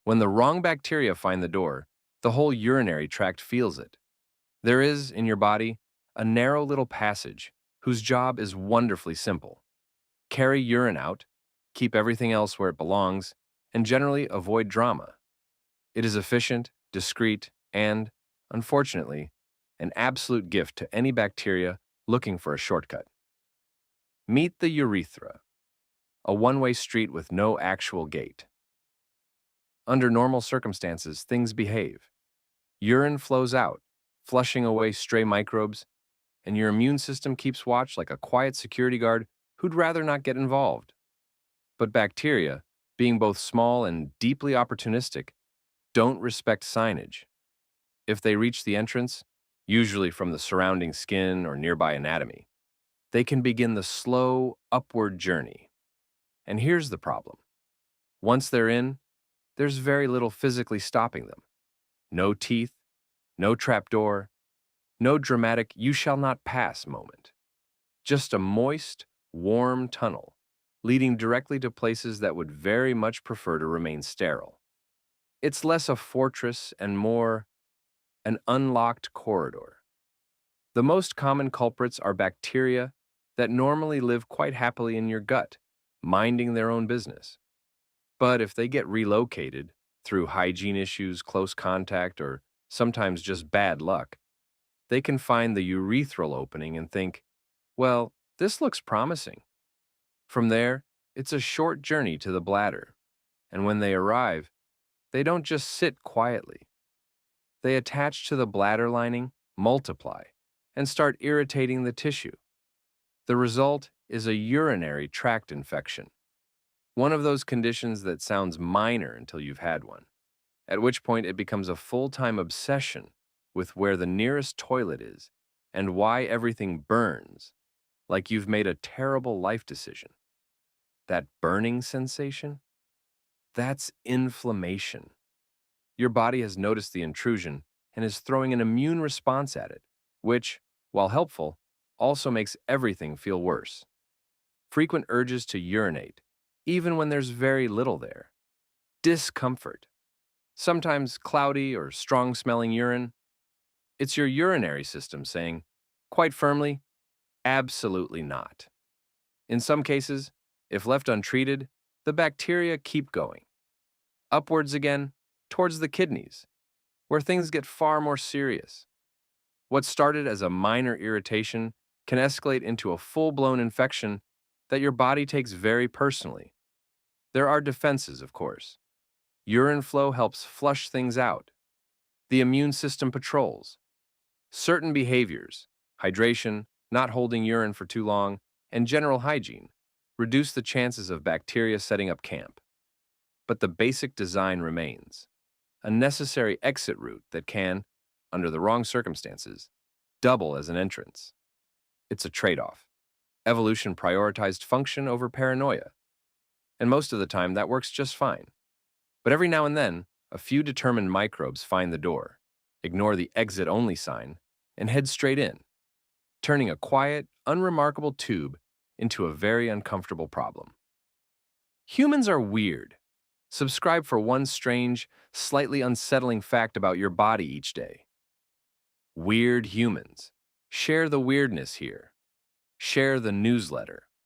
When the wrong bacteria find the door, the whole urinary tract feels it. There is, in your body, a narrow little passage whose job is wonderfully simple. Carry urine out, keep everything else where it belongs, and generally avoid drama. It is efficient, discreet, and, unfortunately, an absolute gift to any bacteria looking for a shortcut. Meet the urethra, a one-way street with no actual gate. Under normal circumstances, things behave. Urine flows out, flushing away stray microbes, and your immune system keeps watch like a quiet security guard who'd rather not get involved. But bacteria, being both small and deeply opportunistic, don't respect signage. If they reach the entrance, usually from the surrounding skin or nearby anatomy, they can begin the slow, upward journey. And here's the problem. Once they're in, there's very little physically stopping them. No teeth, no trapdoor, no dramatic "you shall not pass" moment. Just a moist, warm tunnel leading directly to places that would very much prefer to remain sterile. It's less a fortress and more an unlocked corridor. The most common culprits are bacteria that normally live quite happily in your gut, minding their own business. But if they get relocated through hygiene issues, close contact, or sometimes just bad luck, they can find the urethral opening and think, well, this looks promising. From there, it's a short journey to the bladder, and when they arrive, they don't just sit quietly. They attach to the bladder lining, multiply, and start irritating the tissue. The result is a urinary tract infection, one of those conditions that sounds minor until you've had one, at which point it becomes a full-time obsession with where the nearest toilet is and why everything burns, like you've made a terrible life decision. That burning sensation? That's inflammation. Your body has noticed the intrusion and is throwing an immune response at it, which, while helpful, also makes everything feel worse. Frequent urges to urinate, even when there's very little there. Discomfort. Sometimes cloudy or strong-smelling urine. It's your urinary system saying, quite firmly, absolutely not. In some cases, if left untreated, the bacteria keep going. Upwards again, towards the kidneys, where things get far more serious. What started as a minor irritation can escalate into a full-blown infection that your body takes very personally. There are defenses, of course. Urine flow helps flush things out. The immune system patrols. Certain behaviors, hydration, not holding urine for too long, and general hygiene, reduce the chances of bacteria setting up camp. But the basic design remains. A necessary exit route that can, under the wrong circumstances, double as an entrance. It's a trade-off. Evolution prioritized function over paranoia. And most of the time, that works just fine. But every now and then, a few determined microbes find the door, ignore the exit-only sign, and head straight in, turning a quiet, unremarkable tube into a very uncomfortable problem. Humans are weird. Subscribe for one strange, slightly unsettling fact about your body each day. Weird humans. Share the weirdness here. Share the newsletter.